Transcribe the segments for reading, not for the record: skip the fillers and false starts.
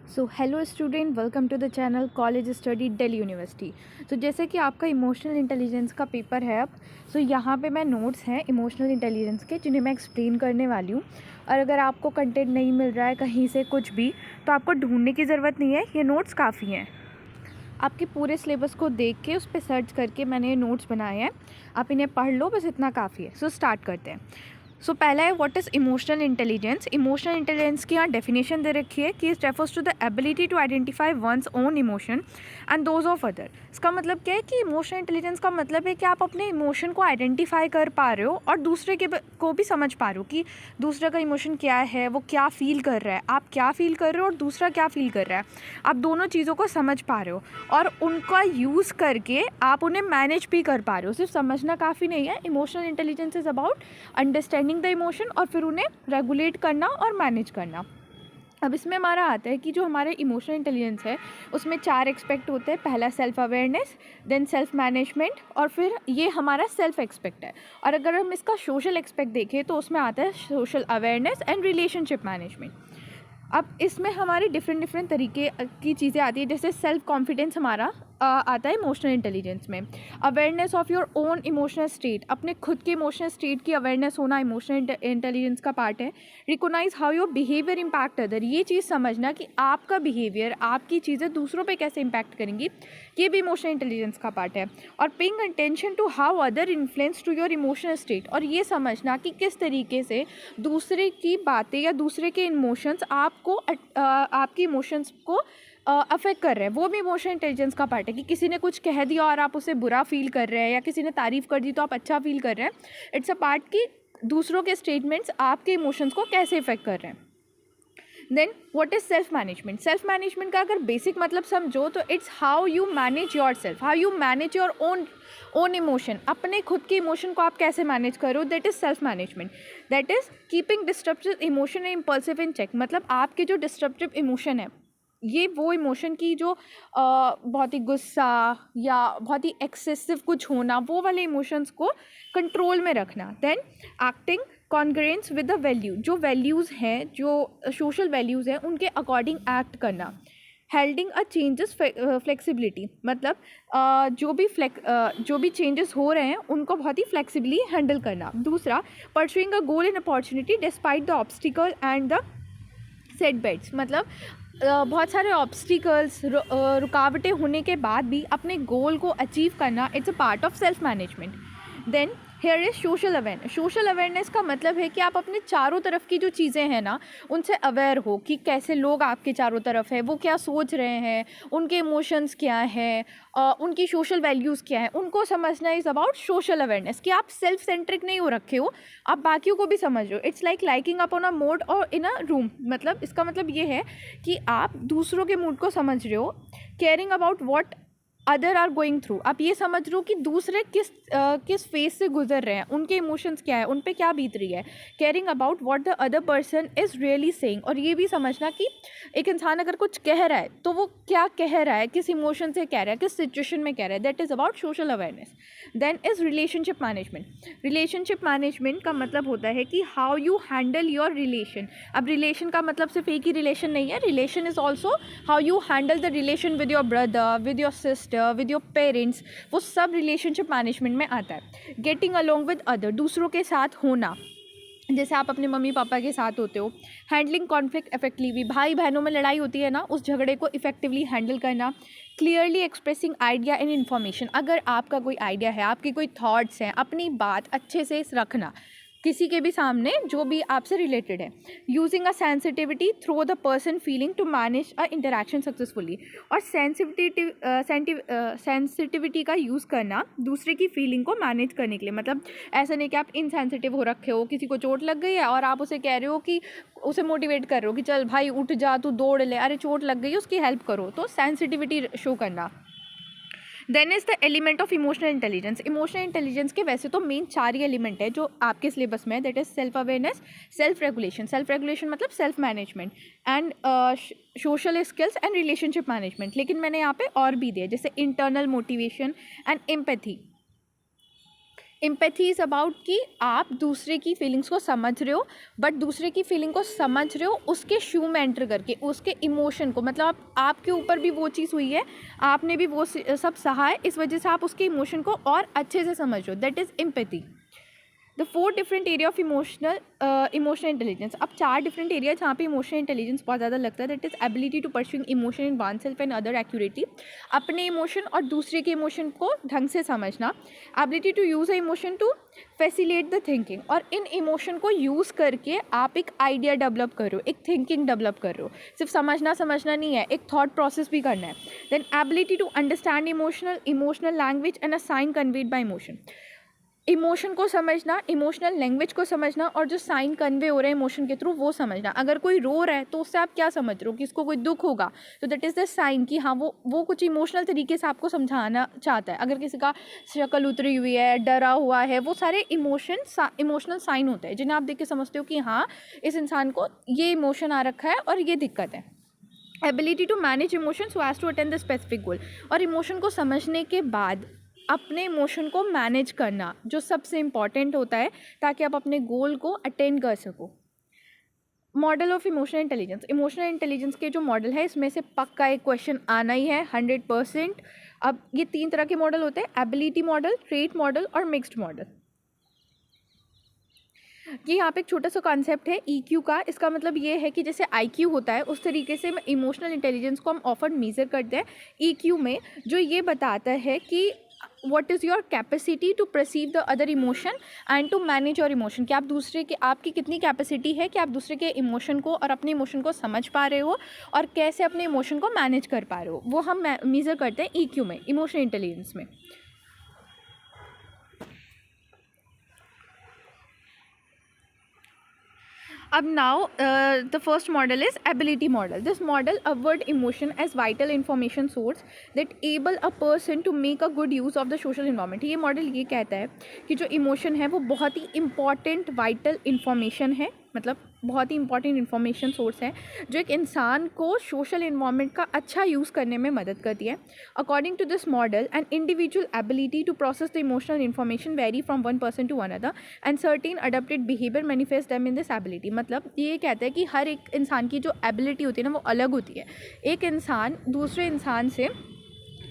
So hello student, welcome to the channel college study Delhi university. So जैसे कि आपका emotional intelligence का paper है अब, सो यहाँ पे मैं नोट्स हैं इमोशनल इंटेलिजेंस के जिन्हें मैं एक्सप्लेन करने वाली हूँ। और अगर आपको कंटेंट नहीं मिल रहा है कहीं से कुछ भी, तो आपको ढूंढने की ज़रूरत नहीं है, ये नोट्स काफ़ी हैं। आपके पूरे सिलेबस को देख के उस पर सर्च करके मैंने ये नोट्स बनाए हैं, आप इन्हें पढ़ लो, बस इतना काफ़ी है। सो स्टार्ट करते हैं। सो पहला है what is emotional intelligence. Emotional intelligence की यहाँ डेफिनेशन दे रखी है कि it refers to the ability to identify one's own emotion and those of other. इसका मतलब क्या है कि इमोशनल इंटेलिजेंस का मतलब है कि आप अपने इमोशन को आइडेंटिफाई कर पा रहे हो और दूसरे के को भी समझ पा रहे हो कि दूसरे का इमोशन क्या है, वो क्या फ़ील कर रहा है, आप क्या फ़ील कर रहे हो और दूसरा क्या फ़ील कर रहा है। आप दोनों चीज़ों को समझ पा रहे हो और उनका यूज़ करके आप उन्हें मैनेज भी कर पा रहे हो। सिर्फ समझना काफ़ी नहीं है। Emotional intelligence is about understanding the emotion और फिर उन्हें रेगुलेट करना और मैनेज करना। अब इसमें हमारा आता है कि जो हमारे इमोशनल इंटेलिजेंस है उसमें 4 एस्पेक्ट होते हैं। पहला self awareness, then self management और फिर ये हमारा सेल्फ एक्सपेक्ट है। और अगर हम इसका सोशल एक्सपेक्ट देखें तो उसमें आता है social awareness and relationship management. अब इसमें हमारी डिफरेंट तरीके की चीज़ें आती है। जैसे सेल्फ कॉन्फिडेंस हमारा आता है इमोशनल इंटेलिजेंस में। Awareness of your own emotional state, अपने खुद के इमोशनल स्टेट की अवेयरनेस होना इमोशनल इंटेलिजेंस का पार्ट है। Recognise how your behaviour impact other, ये चीज़ समझना कि आपका बिहेवियर, आपकी चीज़ें दूसरों पे कैसे इम्पैक्ट करेंगी, ये भी इमोशनल इंटेलिजेंस का पार्ट है। और paying attention to how other influence to your emotional state, और ये समझना कि किस तरीके से दूसरे की बातें या दूसरे के इमोशंस आपको आपकी इमोशंस को अफेक्ट कर रहे हैं, वो भी इमोशनल इंटेलिजेंस का पार्ट है। कि किसी ने कुछ कह दिया और आप उसे बुरा फील कर रहे हैं या किसी ने तारीफ़ कर दी तो आप अच्छा फील कर रहे हैं। इट्स अ पार्ट कि दूसरों के स्टेटमेंट्स आपके इमोशंस को कैसे इफेक्ट कर रहे हैं। Then what is self management. Self management का अगर बेसिक मतलब समझो तो it's how you manage your self, how you manage your own emotion. अपने खुद के इमोशन को आप कैसे मैनेज करो, that is self management. That is keeping disruptive emotion and impulsive in check. मतलब आपके जो डिस्ट्रप्टिव इमोशन है, ये वो इमोशन की जो बहुत ही गुस्सा या बहुत ही एक्सेसिव कुछ होना, वो वाले इमोशंस को कंट्रोल में रखना। Then acting congruence with the value, जो वैल्यूज़ हैं, जो सोशल वैल्यूज़ हैं, उनके अकॉर्डिंग एक्ट करना। हेल्डिंग अ चेंजेस फ्लेक्सिबिलिटी, मतलब जो भी चेंजेस हो रहे हैं उनको बहुत ही फ्लेक्सिबली हैंडल करना। दूसरा, pursuing a goal in opportunity despite the obstacle and the setbacks, मतलब बहुत सारे ऑब्स्टिकल्स, रुकावटें होने के बाद भी अपने गोल को अचीव करना, it's a part of self management. Then here is social awareness. Social awareness का मतलब है कि आप अपने चारों तरफ की जो चीज़ें हैं ना, उनसे अवेयर हो कि कैसे लोग आपके चारों तरफ है, वो क्या सोच रहे हैं, उनके इमोशंस क्या हैं, उनकी सोशल वैल्यूज़ क्या है, उनको समझना इज़ अबाउट सोशल अवेयरनेस। कि आप सेल्फ सेंट्रिक नहीं हो रखे हो, आप बाकियों को भी समझ रहे हो। It's like liking up on a mood और इन अ रूम। मतलब इसका मतलब ये है कि आप दूसरों के मूड को समझ रहे हो। Caring about what other are going through, आप ये समझ रहे हो कि दूसरे किस फेज से गुजर रहे हैं, उनके इमोशंस क्या है, उन पे क्या बीत रही है। Caring about what the other person is really saying, और ये भी समझना कि एक इंसान अगर कुछ कह रहा है तो वो क्या कह रहा है, किस इमोशन से कह रहा है, किस सिचुएशन में कह रहा है। That is about social awareness. Then is relationship management. Relationship management का मतलब होता है कि how you handle your relation. अब रिलेशन का मतलब सिर्फ एक ही रिलेशन नहीं है, relation is also how you handle the relation with your brother, with your sister, with your parents, वो सब रिलेशनशिप मैनेजमेंट में आता है। गेटिंग अलोंग विद अदर, दूसरों के साथ होना, जैसे आप अपने मम्मी पापा के साथ होते हो। हैंडलिंग कॉन्फ्लिक्ट इफेक्टिवली, भाई बहनों में लड़ाई होती है ना, उस झगड़े को इफेक्टिवली हैंडल करना। Clearly expressing idea and information, अगर आपका कोई आइडिया है, आपके कोई थॉट्स हैं, अपनी बात अच्छे से रखना किसी के भी सामने जो भी आपसे रिलेटेड है। Using a sensitivity through the person feeling to manage a interaction successfully, और सेंसिटिविटी का यूज़ करना दूसरे की फीलिंग को मैनेज करने के लिए। मतलब ऐसा नहीं कि आप इनसेंसिटिव हो रखे हो, किसी को चोट लग गई है और आप उसे कह रहे हो कि उसे मोटिवेट कर रहे हो कि चल भाई उठ जा, तू दौड़ ले, अरे चोट लग गई है, उसकी हेल्प करो। तो सेंसिटिविटी शो करना। Then is the element of emotional intelligence. Emotional intelligence के वैसे तो मेन 4 ही एलिमेंट है जो आपके सिलेबस में है। That is self awareness, self regulation, self regulation मतलब self management, and social skills and relationship management. लेकिन मैंने यहाँ पे और भी दिए, जैसे internal motivation and empathy. Empathy is about कि आप दूसरे की फीलिंग्स को समझ रहे हो, बट दूसरे की फीलिंग को समझ रहे हो उसके शू में एंटर करके, उसके इमोशन को, मतलब आपके ऊपर भी वो चीज़ हुई है, आपने भी वो सब सहा है, इस वजह से आप उसके इमोशन को और अच्छे से समझ रहे हो, that is empathy. The 4 different area of emotional intelligence. अब 4 डिफरेंट एरिया जहाँ पे इमोशनल इंटेलिजेंस बहुत ज़्यादा लगता है, that is ability to pursuing emotion in one self and other accurately, अपने इमोशन और दूसरे के इमोशन को ढंग से समझना, ability to use a emotion to facilitate the thinking, और इन इमोशन को यूज़ करके आप एक आइडिया डेवलप कर रहे हो, एक थिंकिंग डेवलप कर रहे हो, सिर्फ समझना नहीं है, एक थॉट प्रोसेस भी करना है। Then ability to understand emotional language and a sign conveyed by emotion, emotion को समझना, इमोशनल लैंग्वेज को समझना, और जो साइन कन्वे हो रहे हैं इमोशन के थ्रू वो समझना। अगर कोई रो रहा है तो उससे आप क्या समझ रहे हो कि इसको कोई दुख होगा, तो दैट इज़ द साइन कि हाँ वो कुछ इमोशनल तरीके से आपको समझाना चाहता है। अगर किसी का शक्ल उतरी हुई है, डरा हुआ है, वो सारे इमोशनल साइन होते हैं जिन्हें आप देख के समझते हो कि हाँ इस इंसान को ये इमोशन आ रखा है और ये दिक्कत है। Ability to manage emotion so as to attend the specific goal, और इमोशन को समझने के बाद अपने इमोशन को मैनेज करना जो सबसे इम्पॉर्टेंट होता है, ताकि आप अपने गोल को अटेंड कर सको। Model of emotional intelligence, emotional intelligence के जो मॉडल है इसमें से पक्का एक क्वेश्चन आना ही है 100%। अब ये 3 तरह के मॉडल होते हैं, एबिलिटी मॉडल, ट्रेट मॉडल और मिक्स्ड मॉडल। ये यहाँ पे एक छोटा सा कॉन्सेप्ट है EQ का। इसका मतलब ये है कि जैसे IQ होता है उस तरीके से इमोशनल इंटेलिजेंस को हम ऑफन मेजर करते हैं EQ में, जो ये बताता है कि what is your capacity to perceive the other emotion and to manage your emotion, कि आप दूसरे के, आपकी कितनी कैपेसिटी है कि आप दूसरे के इमोशन को और अपने इमोशन को समझ पा रहे हो और कैसे अपने इमोशन को मैनेज कर पा रहे हो, वो हम मेज़र करते हैं EQ में, इमोशनल इंटेलिजेंस में। अब now the first model is ability model. This model avoid emotion as vital information source that able a person to make a good use of the social environment. ये model ये कहता है कि जो emotion है वो बहुत ही इम्पॉर्टेंट वाइटल इन्फॉर्मेशन है, मतलब बहुत ही इंपॉर्टेंट इन्फॉर्मेशन सोर्स है जो एक इंसान को सोशल इन्वायरमेंट का अच्छा यूज़ करने में मदद करती है। According to this model an individual ability to process the emotional information vary from one person to another and certain adapted behaviour manifest them in this ability. मतलब ये कहता है कि हर एक इंसान की जो एबिलिटी होती है ना वो अलग होती है। एक इंसान दूसरे इंसान से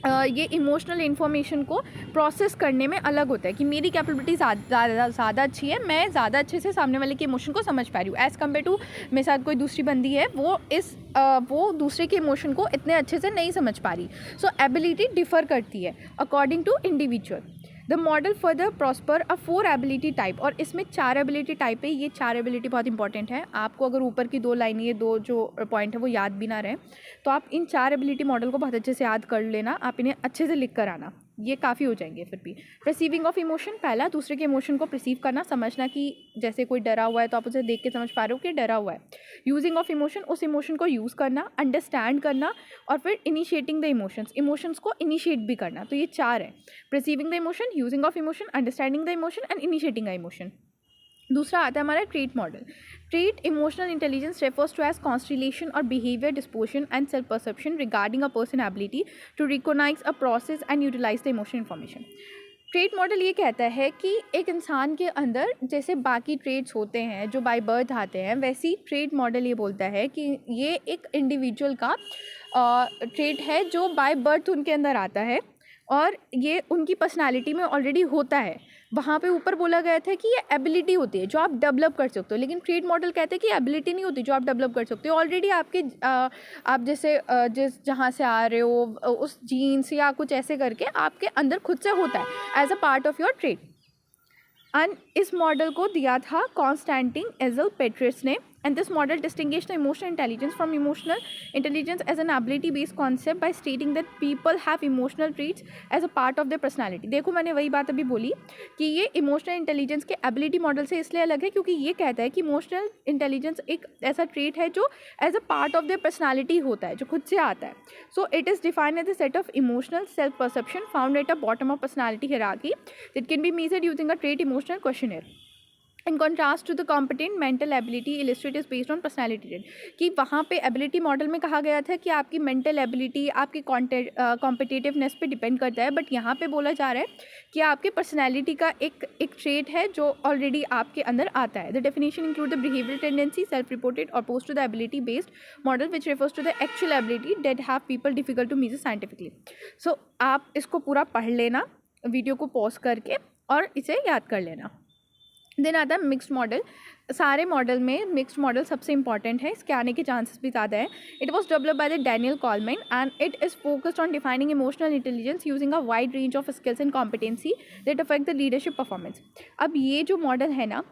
ये इमोशनल इन्फॉर्मेशन को प्रोसेस करने में अलग होता है कि मेरी कैपेबिलिटी ज़्यादा अच्छी है, मैं ज़्यादा अच्छे से सामने वाले के इमोशन को समझ पा रही हूँ एज़ कम्पेयर टू मेरे साथ कोई दूसरी बंदी है, वो दूसरे के इमोशन को इतने अच्छे से नहीं समझ पा रही। सो एबिलिटी डिफ़र करती है according to individual. The model further prosper a 4 ability type, और इसमें 4 एबिलिटी टाइप है। ये 4 एबिलिटी बहुत इंपॉर्टेंट है। आपको अगर ऊपर की 2 लाइनें, ये 2 जो पॉइंट है वो याद भी ना रहे तो आप इन 4 एबिलिटी मॉडल को बहुत अच्छे से याद कर लेना, आप इन्हें अच्छे से लिख कर आना, ये काफ़ी हो जाएंगे फिर भी। परसीविंग ऑफ इमोशन, पहला दूसरे के इमोशन को परसीव करना, समझना कि जैसे कोई डरा हुआ है तो आप उसे देख के समझ पा रहे हो कि डरा हुआ है। यूजिंग ऑफ इमोशन, उस इमोशन को यूज़ करना, अंडरस्टैंड करना, और फिर इनिशिएटिंग द इमोशंस को इनिशिएट भी करना। तो ये 4 है, perceiving the emotion, using of emotion, understanding the emotion and initiating the emotion. दूसरा आता है हमारा trait model. Trait emotional intelligence refers to as constellation और behaviour disposition and self perception regarding a person ability to recognise a process and utilise the emotional information. Trait model ये कहता है कि एक इंसान के अंदर जैसे बाकी ट्रेट्स होते हैं जो बाय बर्थ आते हैं, वैसी ट्रेट मॉडल ये बोलता है कि ये एक इंडिविजुअल का ट्रेट है जो बाय बर्थ उनके अंदर आता है और ये उनकी पर्सनालिटी में ऑलरेडी होता है। वहाँ पे ऊपर बोला गया था कि ये एबिलिटी होती है जो आप डेवलप कर सकते हो, लेकिन ट्रेट मॉडल कहते हैं कि एबिलिटी नहीं होती जो आप डेवलप कर सकते हो, ऑलरेडी आपके आप जैसे जिस जहाँ से आ रहे हो उस जीन्स या कुछ ऐसे करके आपके अंदर खुद से होता है as a part of your trait. And इस मॉडल को दिया था कॉन्स्टेंटिन एजल पेट्रिस ने। And this model distinguishes the emotional intelligence from emotional intelligence as an ability-based concept by stating that people have emotional traits as a part of their personality. देखो मैंने वही बात अभी बोली कि ये इमोशनल इंटेलिजेंस के एबिलिटी मॉडल से इसलिए अलग है क्योंकि ये कहता है कि इमोशनल इंटेलिजेंस एक ऐसा ट्रेट है जो as a part of their personality होता है, जो खुद से आता है। So it is defined as the set of emotional self perception found at a bottom of personality hierarchy that can be measured using a trait emotional questionnaire. In contrast to the competent mental ability illustrate is based on personality trait, कि वहाँ पे ability model में कहा गया था कि आपकी mental ability आपकी कॉम्पिटिटिवनेस पे डिपेंड करता है, बट यहाँ पे बोला जा रहा है कि आपके पर्सनैलिटी का एक ट्रेट है जो ऑलरेडी आपके अंदर आता है. The definition include the behavioural tendency self reported और post to the ability based model which refers to the actual ability that have people difficult to measure scientifically. So आप इसको पूरा पढ़ लेना वीडियो को पॉज करके और इसे याद कर लेना. देन आता है मिक्स्ड मॉडल. सारे मॉडल में मिक्स्ड मॉडल सबसे इंपॉर्टेंट है, इसके आने के चांसेस भी ज़्यादा है. It was developed by the Daniel Coleman and it is focused on defining emotional intelligence using a wide range of skills and competency that affect the leadership performance. अब ये जो मॉडल है ना,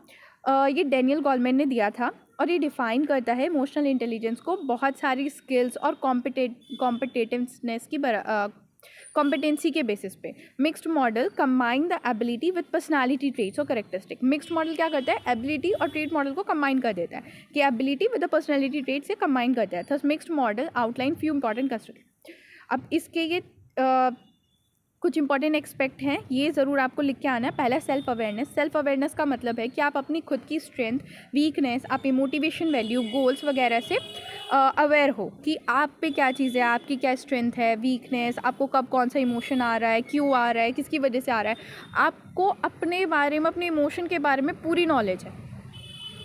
ये डैनियल कॉलमैन ने दिया था और ये डिफ़ाइन करता है इमोशनल इंटेलिजेंस को बहुत सारी स्किल्स और कॉम्पिटेटिवनेस की कॉम्पिटेंसी के बेसिस पे. Mixed model combine the ability with personality traits और करेक्टरिस्टिक. मिक्स्ड मॉडल क्या करता है, एबिलिटी और ट्रेट मॉडल को कंबाइन कर देता है, कि ability with the personality trait से कंबाइन करता है. Thus mixed model outline few important construct. अब इसके ये कुछ इंपॉर्टेंट एक्सपेक्ट हैं, ये ज़रूर आपको लिख के आना है. पहला सेल्फ अवेयरनेस. सेल्फ अवेयरनेस का मतलब है कि आप अपनी खुद की स्ट्रेंथ, वीकनेस, आपकी मोटिवेशन वैल्यू, गोल्स वगैरह से अवेयर हो कि आप पे क्या चीज़ है, आपकी क्या स्ट्रेंथ है, वीकनेस, आपको कब कौन सा इमोशन आ रहा है, क्यों आ रहा है, किसकी वजह से आ रहा है. आपको अपने बारे में, अपने इमोशन के बारे में पूरी नॉलेज है.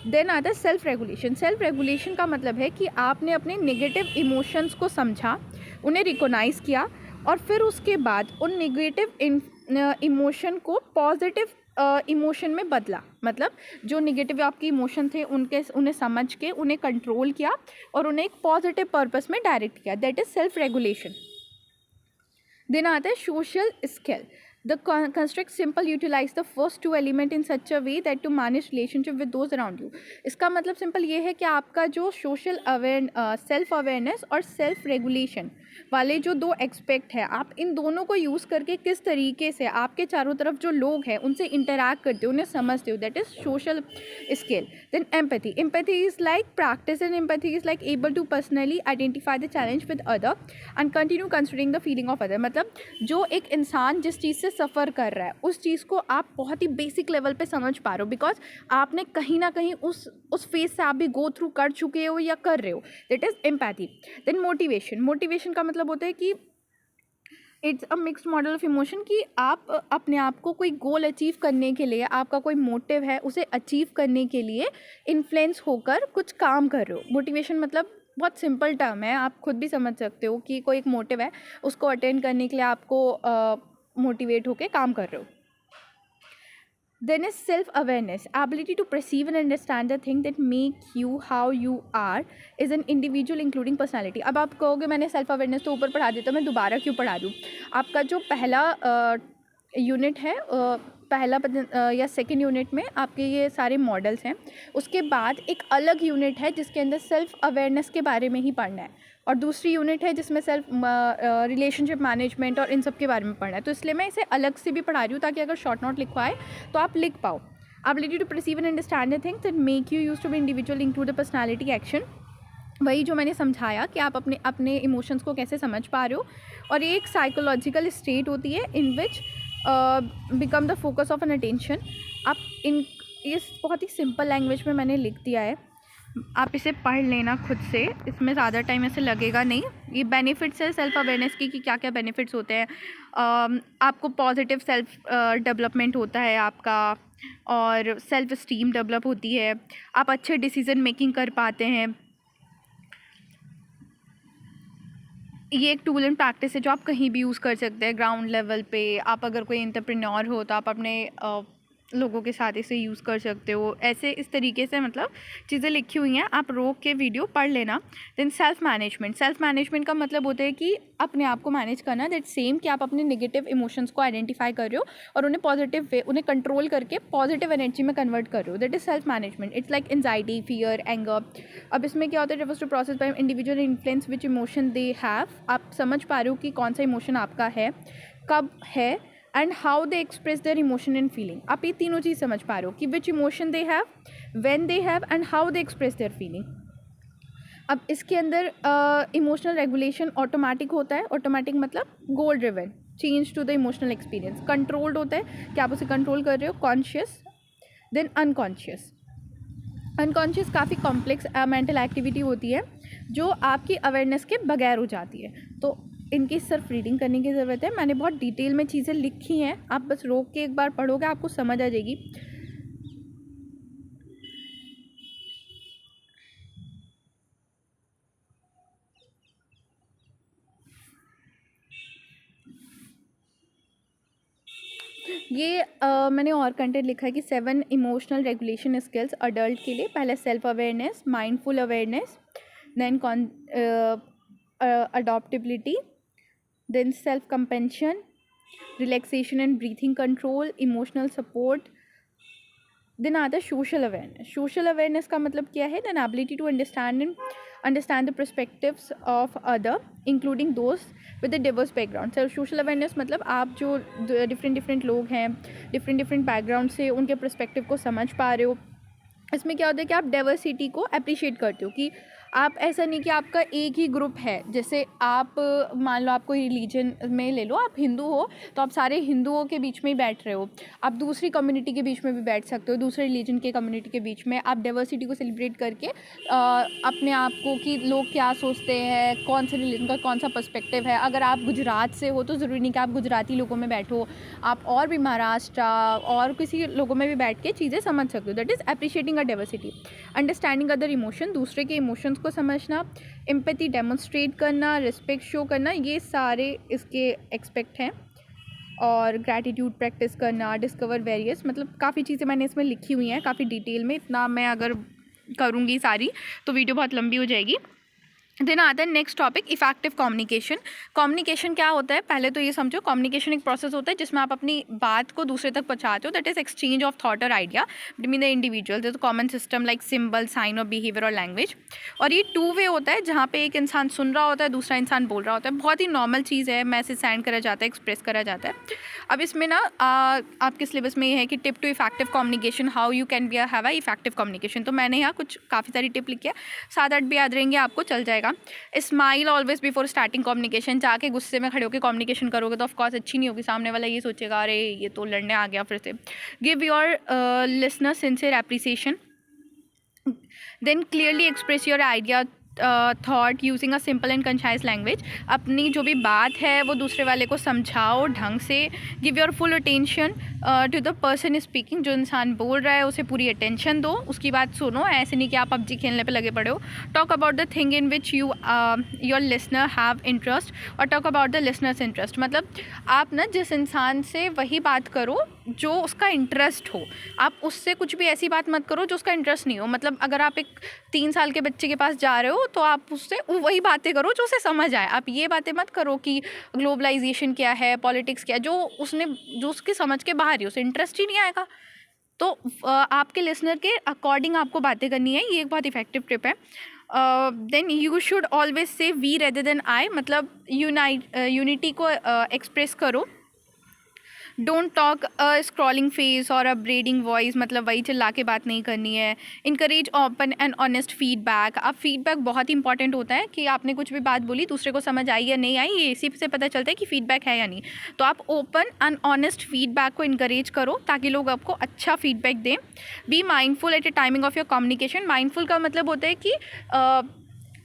देन आता है सेल्फ रेगुलेशन. सेल्फ रेगुलेशन का मतलब है कि आपने अपने नेगेटिव इमोशंस को समझा, उन्हें रिकॉग्नाइज़ किया और फिर उसके बाद उन नेगेटिव इमोशन को पॉजिटिव इमोशन में बदला. मतलब जो नेगेटिव आपके इमोशन थे उन्हें समझ के उन्हें कंट्रोल किया और उन्हें एक पॉजिटिव पर्पस में डायरेक्ट किया. That is self regulation. Then आता है social skill. The construct simple utilize the first two element in such a way that to manage relationship with those around you. इसका मतलब सिंपल ये है कि आपका जो सोशल सेल्फ अवेयरनेस और सेल्फ रेगुलेशन वाले जो दो एक्सपेक्ट है, आप इन दोनों को यूज़ करके किस तरीके से आपके चारों तरफ जो लोग हैं उनसे इंटरैक्ट करते हो, उन्हें समझते हो. That is social skill. Then empathy. Empathy is like practice and empathy is like able to personally identify the challenge with other and continue considering the feeling of other. मतलब जो एक इंसान जिस चीज़ से सफ़र कर रहा है उस चीज़ को आप बहुत ही बेसिक लेवल पे समझ पा रहे हो, बिकॉज आपने कहीं ना कहीं उस फेज से आप भी गो थ्रू कर चुके हो या कर रहे हो. That is empathy. Then motivation. Motivation का मतलब होता है कि it's a mixed model of emotion, कि आप अपने आप को कोई गोल अचीव करने के लिए, आपका कोई मोटिव है, उसे अचीव करने के लिए इन्फ्लुएंस होकर कुछ काम कर रहे हो. मोटिवेशन मतलब बहुत सिंपल टर्म है, आप खुद भी समझ सकते हो कि कोई एक मोटिव है, उसको अटेंड करने के लिए आपको मोटिवेट होकर काम कर रहे हो. Then is self-awareness, ability to perceive and understand the thing that make you how you are is an individual including personality. अब आप कहोगे मैंने सेल्फ अवेयरनेस तो ऊपर पढ़ा दिया, तो मैं दोबारा क्यों पढ़ा दूँ. आपका जो पहला यूनिट है, पहला या सेकेंड यूनिट में आपके ये सारे मॉडल्स हैं. उसके बाद एक अलग यूनिट है जिसके अंदर सेल्फ अवेयरनेस के बारे में ही पढ़ना है, और दूसरी यूनिट है जिसमें सेल्फ रिलेशनशिप मैनेजमेंट और इन सब के बारे में पढ़ना है. तो इसलिए मैं इसे अलग से भी पढ़ा रही हूँ ताकि अगर शॉर्ट नोट लिखवाए तो आप लिख पाओ. Ability to perceive and understand the things that make you use to be individual include the personality action. वही जो मैंने समझाया कि आप अपने इमोशंस को कैसे समझ पा रहे हो, और ये एक साइकोलॉजिकल स्टेट होती है in which become the focus of an attention. आप ये बहुत ही सिंपल लैंग्वेज में मैंने लिख दिया है, आप इसे पढ़ लेना खुद से, इसमें ज़्यादा टाइम ऐसे लगेगा नहीं. ये बेनिफिट्स है सेल्फ अवेयरनेस की कि क्या क्या बेनिफिट्स होते हैं. आपको पॉजिटिव सेल्फ डेवलपमेंट होता है आपका, और सेल्फ स्टीम डेवलप होती है, आप अच्छे डिसीजन मेकिंग कर पाते हैं. ये एक टूल एंड प्रैक्टिस है जो आप कहीं भी यूज़ कर सकते हैं ग्राउंड लेवल पे. आप अगर कोई एंटरप्रेन्योर हो तो आप अपने लोगों के साथ इसे यूज़ कर सकते हो. ऐसे इस तरीके से मतलब चीज़ें लिखी हुई हैं, आप रोक के वीडियो पढ़ लेना. Then self management. Self management का मतलब होता है कि अपने आप को मैनेज करना. दैट सेम कि आप अपने नेगेटिव इमोशंस को आइडेंटिफाई कर रहे हो और उन्हें पॉजिटिव वे, उन्हें कंट्रोल करके पॉजिटिव एनर्जी में कन्वर्ट कर रहे हो. That is self management. It's like anxiety, fear, anger. अब इसमें क्या होता है, refers to process by individual influence which emotion they have. आप समझ पा रहे हो कि कौन सा इमोशन आपका है, कब है, and how they express their emotion and feeling. आप ये तीनों चीज़ समझ पा रहे हो कि which emotion they have, when they have, and how they express their feeling. अब इसके अंदर इमोशनल रेगुलेशन ऑटोमेटिक होता है. ऑटोमेटिक मतलब goal driven, change to the emotional experience. Controlled होता है कि आप उसे कंट्रोल कर रहे हो. Conscious then unconscious. अनकॉन्शियस काफ़ी कॉम्प्लेक्स मेंटल एक्टिविटी होती है जो आपकी अवेयरनेस के बगैर हो जाती है, तो इनकी सिर्फ रीडिंग करने की ज़रूरत है। मैंने बहुत डिटेल में चीज़ें लिखी हैं, आप बस रोक के एक बार पढ़ोगे आपको समझ आ जाएगी। ये मैंने और कंटेंट लिखा है कि 7 इमोशनल रेगुलेशन स्किल्स अडल्ट के लिए। पहले self awareness, mindful awareness, then adaptability, then self compassion, relaxation and breathing control, emotional support, then आता है सोशल अवेयरनेस। सोशल अवेयरनेस का मतलब क्या है? Then ability to understand the perspectives of other including दोस्त with the diverse background. Sir social awareness मतलब आप जो डिफरेंट लोग हैं, डिफरेंट बैकग्राउंड से, उनके पर्सपेक्टिव को समझ पा रहे हो। इसमें क्या होता है कि आप डाइवर्सिटी को अप्रिशिएट करते हो, कि आप ऐसा नहीं कि आपका एक ही ग्रुप है। जैसे आप मान लो आप कोई रिलीजन में ले लो, आप हिंदू हो तो आप सारे हिंदुओं के बीच में ही बैठ रहे हो, आप दूसरी कम्युनिटी के बीच में भी बैठ सकते हो, दूसरे रिलीजन के कम्युनिटी के बीच में। आप डाइवर्सिटी को सेलिब्रेट करके अपने आप को कि लोग क्या सोचते हैं, कौन से रिलीजन का कौन सा पर्सपेक्टिव है। अगर आप गुजरात से हो तो ज़रूरी नहीं कि आप गुजराती लोगों में बैठो, आप और भी महाराष्ट्र और किसी लोगों में भी बैठ के चीज़ें समझ सकते हो। That is appreciating a diversity. Understanding other emotion, दूसरे के इमोशंस को समझना, एम्पैथी डेमोन्स्ट्रेट करना, रिस्पेक्ट शो करना, ये सारे इसके एक्सपेक्ट हैं। और ग्रैटिट्यूड प्रैक्टिस करना, डिस्कवर वेरियस, मतलब काफ़ी चीज़ें मैंने इसमें लिखी हुई हैं काफ़ी डिटेल में। इतना मैं अगर करूँगी सारी तो वीडियो बहुत लंबी हो जाएगी। देन आता है next topic, effective communication. Communication क्या होता है? पहले तो ये समझो, कम्युनिकेशन एक प्रोसेस होता है जिसमें आप अपनी बात को दूसरे तक पहुंचाते हो। That is exchange of thought और idea between the individual. This common system like symbol, sign और बिहेवियर और लैंग्वेज। और ये 2 वे होता है जहाँ पे एक इंसान सुन रहा होता है, दूसरा इंसान बोल रहा होता है। बहुत ही नॉर्मल चीज़ है, मैसेज सेंड करा जाता है, एक्सप्रेस करा जाता है। अब इसमें ना आपके सिलेबस में ये है कि tip to effective communication, how you can be have a effective communication. तो मैंने यहाँ कुछ काफ़ी सारी टिप लिखी है, 7-8 भी याद रहेंगे आपको, चल जाएगा। Smile always before starting communication. जाके गुस्से में खड़े होकर कम्युनिकेशन करोगे तो ऑफकोर्स अच्छी नहीं होगी, सामने वाला ये सोचेगा अरे ये तो लड़ने आ गया फिर से। Give your listener sincere appreciation, then clearly express your idea thought using a simple and concise language. अपनी जो भी बात है वो दूसरे वाले को समझाओ ढंग से। Give your full attention to the person speaking. जो इंसान बोल रहा है उसे पूरी अटेंशन दो, उसकी बात सुनो, ऐसे नहीं कि आप पबजी खेलने पे लगे पड़े हो। Talk about the thing in which your listener have interest, और talk about the listener's interest. मतलब आप ना जिस इंसान से वही बात करो जो उसका इंटरेस्ट हो, आप उससे कुछ भी ऐसी बात मत करो जो उसका इंटरेस्ट नहीं हो। मतलब अगर आप एक 3 साल के बच्चे के पास जा रहे हो तो आप उससे वही बातें करो जो उसे समझ आए। आप ये बातें मत करो कि ग्लोबलाइजेशन क्या है, पॉलिटिक्स क्या है, जो उसके समझ के बाहर ही, उसे इंटरेस्ट ही नहीं आएगा। तो आपके लिसनर के अकॉर्डिंग आपको बातें करनी है, ये एक बहुत इफेक्टिव टिप है। Then you should always say we rather than I, मतलब यूनिटी को एक्सप्रेस करो। Don't talk a scrolling face और अ ब्रेडिंग वॉइस, मतलब वही चिल्ला के बात नहीं करनी है। Encourage open and honest feedback. अब फीडबैक बहुत इंपॉर्टेंट होता है कि आपने कुछ भी बात बोली, दूसरे को समझ आई या नहीं आई, ये इसी से पता चलता है कि फीडबैक है या नहीं। तो आप ओपन एंड ऑनेस्ट फीडबैक को इनकरेज करो ताकि लोग आपको अच्छा फीडबैक दें। Be mindful at a timing of your communication. Mindful का मतलब होता है कि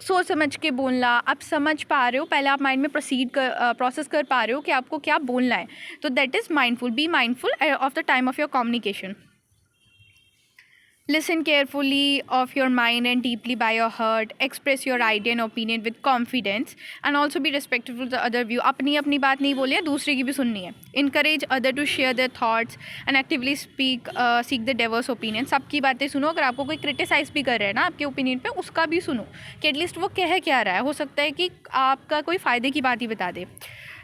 सोच समझ के बोलना। आप समझ पा रहे हो, पहले आप माइंड में प्रोसेस कर पा रहे हो कि आपको क्या बोलना है, तो that is mindful. Be mindful of the time of your communication. Listen carefully of your mind and deeply by your heart. Express your idea and opinion with confidence and also be respectful to the other view. अपनी अपनी बात नहीं बोली है, दूसरे की भी सुननी है. Encourage other to share their thoughts and actively seek the diverse opinion. सबकी बातें सुनो. अगर आपको कोई क्रिटिसाइज भी कर रहा है ना आपके ओपिनियन पे, उसका भी सुनो कि एटलीस्ट वो कह क्या रहा है. हो सकता है कि आपका कोई फ़ायदे की बात ही बता दे.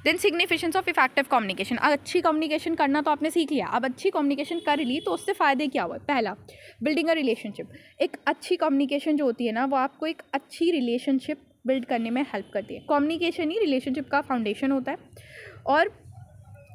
Then significance of effective communication. अच्छी कम्युनिकेशन करना तो आपने सीख लिया, अब अच्छी कम्युनिकेशन कर ली तो उससे फ़ायदे क्या हुआ. पहला, बिल्डिंग अ रिलेशनशिप. एक अच्छी कम्युनिकेशन जो होती है ना, वो आपको एक अच्छी रिलेशनशिप बिल्ड करने में हेल्प करती है. कम्युनिकेशन ही रिलेशनशिप का फाउंडेशन होता है. और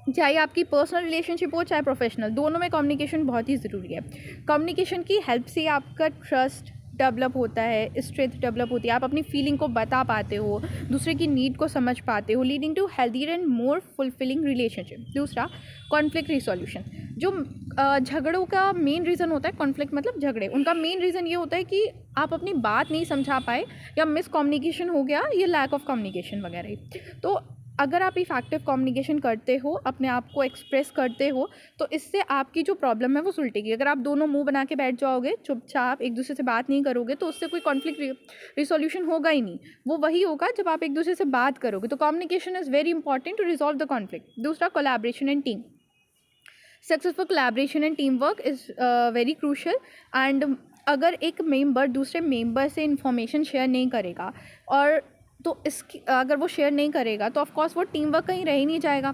चाहे आपकी पर्सनल रिलेशनशिप हो चाहे प्रोफेशनल, दोनों में कम्युनिकेशन बहुत ही ज़रूरी है. कम्युनिकेशन की हेल्प से आपका ट्रस्ट डेवलप होता है, स्ट्रेंथ डेवलप होती है, आप अपनी फीलिंग को बता पाते हो, दूसरे की नीड को समझ पाते हो, leading to healthier and more fulfilling relationship. दूसरा, कॉन्फ्लिक्ट रिसोल्यूशन. जो झगड़ों का मेन रीज़न होता है, कॉन्फ्लिक्ट मतलब झगड़े, उनका मेन रीज़न ये होता है कि आप अपनी बात नहीं समझा पाए, या मिसकम्युनिकेशन हो गया, या लैक ऑफ कम्युनिकेशन वगैरह ही। तो अगर आप इफेक्टिव कम्युनिकेशन करते हो, अपने आप को एक्सप्रेस करते हो, तो इससे आपकी जो प्रॉब्लम है वो सुलटेगी। अगर आप दोनों मुंह बना के बैठ जाओगे, चुपचाप एक दूसरे से बात नहीं करोगे, तो उससे कोई कॉन्फ्लिक्ट रिसोल्यूशन होगा ही नहीं। वो वही होगा जब आप एक दूसरे से बात करोगे। तो communication is very important to resolve the conflict. दूसरा, collaboration and team. Successful collaboration and team work is very crucial. And अगर एक मेंबर दूसरे मेंबर से इंफॉर्मेशन शेयर नहीं करेगा, और तो इसकी अगर वो शेयर नहीं करेगा, तो ऑफ कोर्स वो टीम वर्क कहीं रह ही नहीं जाएगा।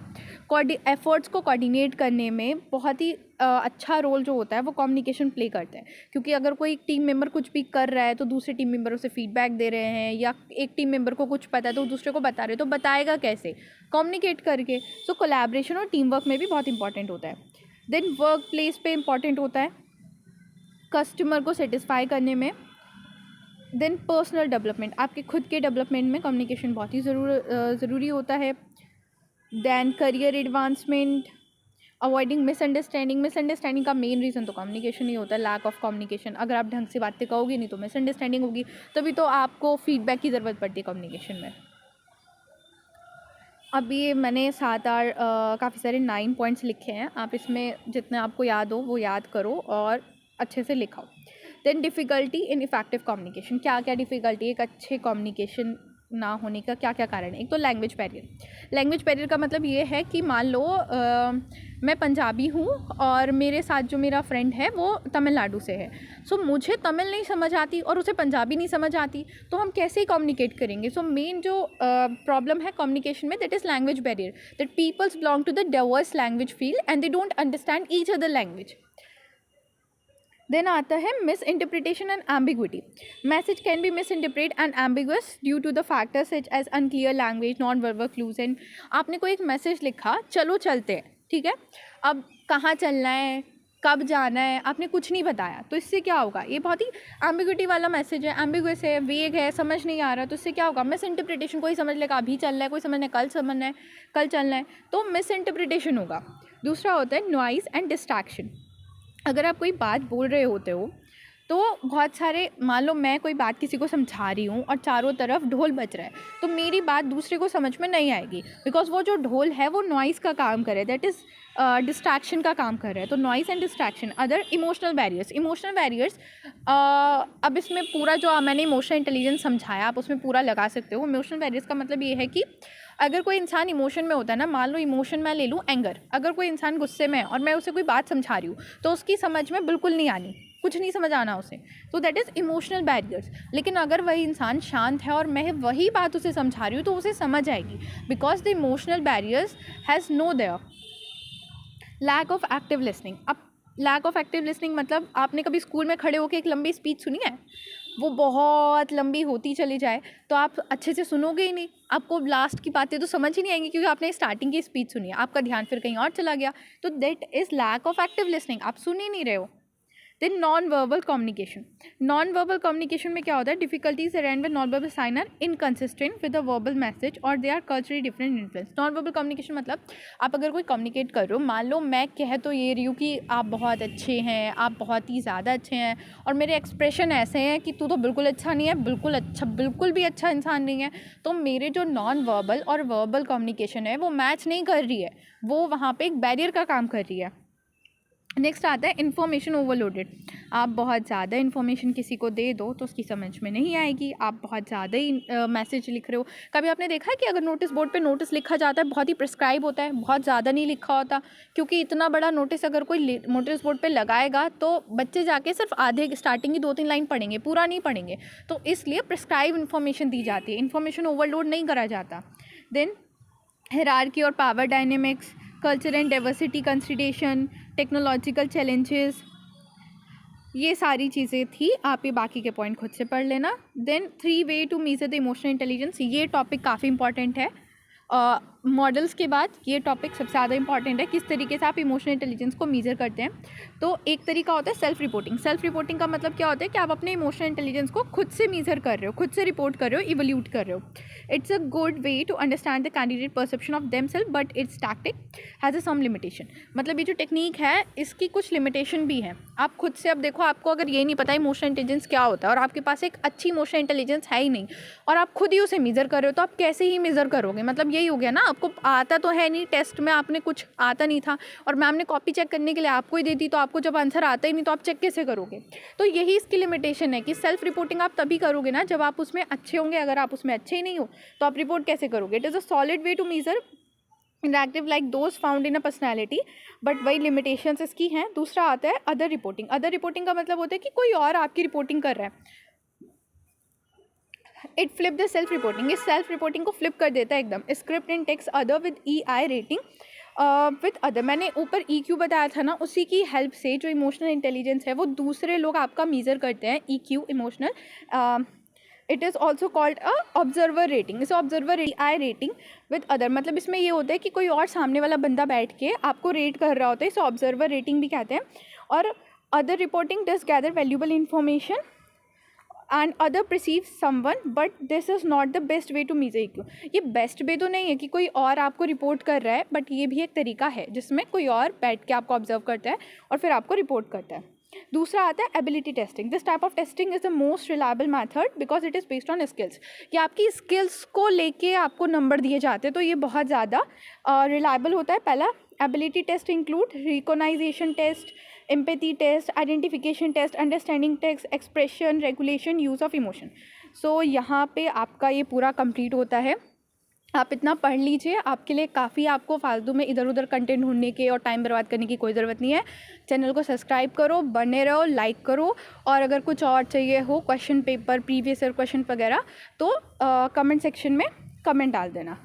एफर्ट्स को कोऑर्डिनेट करने में बहुत ही अच्छा रोल जो होता है वो कम्युनिकेशन प्ले करता है। क्योंकि अगर कोई टीम मेंबर कुछ भी कर रहा है, तो दूसरे टीम मेंबर उसे फीडबैक दे रहे हैं, या एक टीम मेंबर को कुछ पता है तो दूसरे को बता रहे हैं, तो बताएगा कैसे? कम्युनिकेट करके। सो कोलैबोरेशन और टीम वर्क में भी बहुत इंपॉर्टेंट होता है। देन वर्क प्लेस पे इंपॉर्टेंट होता है कस्टमर को सेटिस्फाई करने में। देन पर्सनल डेवलपमेंट, आपके खुद के डेवलपमेंट में कम्युनिकेशन बहुत ही ज़रूरी होता है। Then career advancement, avoiding misunderstanding का मेन रीज़न तो कम्युनिकेशन ही होता है, लैक ऑफ कम्युनिकेशन। अगर आप ढंग से बातें कहोगे नहीं तो मिसअंडरस्टैंडिंग होगी, तभी तो आपको फीडबैक की ज़रूरत पड़ती है कम्युनिकेशन में। अब ये मैंने 7-8 काफ़ी सारे 9 पॉइंट्स लिखे हैं, आप इसमें जितने आपको याद हो वो याद करो और अच्छे से लिखाओ। Then difficulty in effective communication, क्या क्या डिफ़िकल्टी एक अच्छे कम्युनिकेशन ना होने का क्या क्या कारण है। एक तो लैंग्वेज बैरियर। लैंग्वेज बैरियर का मतलब ये है कि मान लो मैं पंजाबी हूँ और मेरे साथ जो मेरा फ्रेंड है वो तमिलनाडु से है। सो मुझे तमिल नहीं समझ आती और उसे पंजाबी नहीं समझ आती, तो हम कैसे ही कम्युनिकेट करेंगे। सो मेन जो प्रॉब्लम है कम्युनिकेशन में, that is language barrier, that peoples belong to the diverse language field and they don't understand each other language. Then आता है misinterpretation and ambiguity. Message can be misinterpret and ambiguous due to the factors such as unclear language, non verbal clues. And आपने कोई एक message लिखा, चलो चलते हैं, ठीक है, अब कहाँ चलना है, कब जाना है, आपने कुछ नहीं बताया, तो इससे क्या होगा? ये बहुत ही एम्बिग्विटी वाला मैसेज है, एम्बिगुअस है, वेग है, समझ नहीं आ रहा, तो इससे क्या होगा? Miss interpretation. कोई समझ लेगा अभी चलना है, कोई समझना है कल समझना है, कल चलना है, तो मिस इंटरप्रिटेशन होगा। दूसरा होता है नॉइज़ एंड डिस्ट्रैक्शन। अगर आप कोई बात बोल रहे होते हो, तो बहुत सारे, मान लो मैं कोई बात किसी को समझा रही हूँ और चारों तरफ ढोल बज रहा है, तो मेरी बात दूसरे को समझ में नहीं आएगी, बिकॉज वो जो ढोल है वो नॉइज़ का काम करे, दैट इज़ डिस्ट्रैक्शन का काम कर रहा है। तो noise and distraction. Other emotional barriers, अब इसमें पूरा जो मैंने इमोशनल इंटेलिजेंस समझाया आप उसमें पूरा लगा सकते हो। इमोशनल बैरियर्स का मतलब ये है कि अगर कोई इंसान इमोशन में होता है ना, मान लो इमोशन मैं ले लूँ एंगर, अगर कोई इंसान गुस्से में है और मैं उसे कोई बात समझा रही हूँ, तो उसकी समझ में बिल्कुल नहीं आनी, कुछ नहीं समझ आना उसे, तो दैट इज़ इमोशनल बैरियर्स। लेकिन अगर वही इंसान शांत है और मैं वही बात उसे समझा रही हूँ, तो उसे समझ आएगी, because the emotional barriers has no there. Lack of active listening. अब लैक ऑफ एक्टिव लिसनिंग मतलब आपने कभी स्कूल में खड़े होकर एक लंबी स्पीच सुनी है, वो बहुत लंबी होती चली जाए तो आप अच्छे से सुनोगे ही नहीं, आपको लास्ट की बातें तो समझ ही नहीं आएंगी, क्योंकि आपने स्टार्टिंग की स्पीच सुनी है, आपका ध्यान फिर कहीं और चला गया, तो that is lack of active listening, आप सुन ही नहीं रहे हो। Then non verbal communication. Non verbal communication में क्या होता है? Difficulties around with non verbal sign are inconsistent with the verbal message और they are culturally different influence. Non verbal communication मतलब आप अगर कोई कम्युनिकेट कर रहे हो, मान लो मैं कह तो ये रही हूँ कि आप बहुत अच्छे हैं, आप बहुत ही ज़्यादा अच्छे हैं, और मेरे एक्सप्रेशन ऐसे हैं कि तू तो बिल्कुल अच्छा नहीं है, बिल्कुल भी अच्छा इंसान नहीं है, तो मेरे जो नॉन वर्बल और वर्बल कम्युनिकेशन है वो मैच नहीं कर रही है, वो वहाँ पर एक बैरियर का काम कर रही है। नेक्स्ट आता है इन्फॉर्मेशन ओवरलोडेड। आप बहुत ज़्यादा इन्फॉर्मेशन किसी को दे दो तो उसकी समझ में नहीं आएगी, आप बहुत ज़्यादा ही मैसेज लिख रहे हो। कभी आपने देखा है कि अगर नोटिस बोर्ड पे नोटिस लिखा जाता है, बहुत ही प्रिस्क्राइब होता है, बहुत ज़्यादा नहीं लिखा होता, क्योंकि इतना बड़ा नोटिस अगर कोई नोटिस बोर्ड पे लगाएगा तो बच्चे जाके सिर्फ आधे स्टार्टिंग की 2-3 लाइन पढ़ेंगे, पूरा नहीं पढ़ेंगे, तो इसलिए प्रिस्क्राइब इन्फॉर्मेशन दी जाती है, इन्फॉर्मेशन ओवरलोड नहीं करा जाता। देन हायरार्की और power dynamics, culture and diversity consideration, technological challenges, ये सारी चीज़ें थी। आप ये बाकी के पॉइंट खुद से पढ़ लेना। Then 3 way to measure the emotional intelligence, ये टॉपिक काफ़ी इंपॉर्टेंट है, मॉडल्स के बाद ये टॉपिक सबसे ज़्यादा इंपॉर्टेंट है, किस तरीके से आप इमोशनल इंटेलिजेंस को मेज़र करते हैं। तो एक तरीका होता है सेल्फ रिपोर्टिंग। सेल्फ रिपोर्टिंग का मतलब क्या होता है कि आप अपने इमोशनल इंटेलिजेंस को खुद से मेज़र कर रहे हो, खुद से रिपोर्ट कर रहे हो, इवोल्यूट कर रहे हो। It's a good way to understand the candidate perception of them self, but it's tactic has a some limitation. मतलब ये जो टेक्निक है इसकी कुछ लिमिटेशन भी है। आप खुद से अब देखो, आपको अगर ये नहीं पता इमोशनल इंटेलिजेंस क्या होता है और आपके पास एक अच्छी इमोशनल इंटेलिजेंस है ही नहीं और आप खुद ही उसे मेज़र कर रहे हो, तो आप कैसे ही मेज़र करोगे। मतलब यही हो गया ना, आपको आता तो है नहीं, टेस्ट में आपने कुछ आता नहीं था और मैम ने कॉपी चेक करने के लिए आपको ही दे दी, तो आपको जब आंसर आता ही नहीं तो आप चेक कैसे करोगे। तो यही इसकी लिमिटेशन है कि सेल्फ रिपोर्टिंग आप तभी करोगे ना जब आप उसमें अच्छे होंगे। अगर आप उसमें अच्छे ही नहीं हो तो आप रिपोर्ट कैसे करोगे। It is a solid way to measure interactive like those found in a personality, but वही लिमिटेशंस इसकी हैं। दूसरा आता है अदर रिपोर्टिंग। अदर रिपोर्टिंग का मतलब होता है कि कोई और आपकी रिपोर्टिंग कर रहा है। It flip the self reporting. इस सेल्फ रिपोर्टिंग को फ्लिप कर देता है एकदम। Script in text other with EI rating with other. मैंने ऊपर EQ बताया था ना, उसी की हेल्प से जो इमोशनल इंटेलिजेंस है वो दूसरे लोग आपका मेज़र करते हैं। EQ emotional, it is also called a observer rating. इसे observer EI rating with other, मतलब इसमें ये होता है कि कोई और सामने वाला बंदा बैठ के आपको रेट कर रहा होता है, इसे ऑब्जर्वर रेटिंग भी कहते हैं। और other reporting does gather valuable information and other perceive someone, but this is not the best way to measure EQ। ये बेस्ट वे तो नहीं है कि कोई और आपको रिपोर्ट कर रहा है, बट ये भी एक तरीका है जिसमें कोई और बैठ के आपको ऑब्जर्व करता है और फिर आपको रिपोर्ट करता है। दूसरा आता है ability testing. This type of testing is the most reliable method because it is based on skills. कि आपकी स्किल्स को लेके आपको नंबर दिए जाते हैं, तो ये बहुत ज़्यादा रिलायबल होता है। पहला ability test include recognition test, empathy test, identification test, understanding test, expression, regulation, use of emotion. So यहाँ पे आपका ये पूरा कंप्लीट होता है। आप इतना पढ़ लीजिए, आपके लिए काफ़ी। आपको फालतू में इधर उधर कंटेंट ढूंढने के और टाइम बर्बाद करने की कोई ज़रूरत नहीं है। चैनल को सब्सक्राइब करो, बने रहो, लाइक करो। और अगर कुछ और चाहिए हो, question paper, previous year question वगैरह, तो कमेंट सेक्शन में कमेंट डाल देना।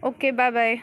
Okay, bye bye.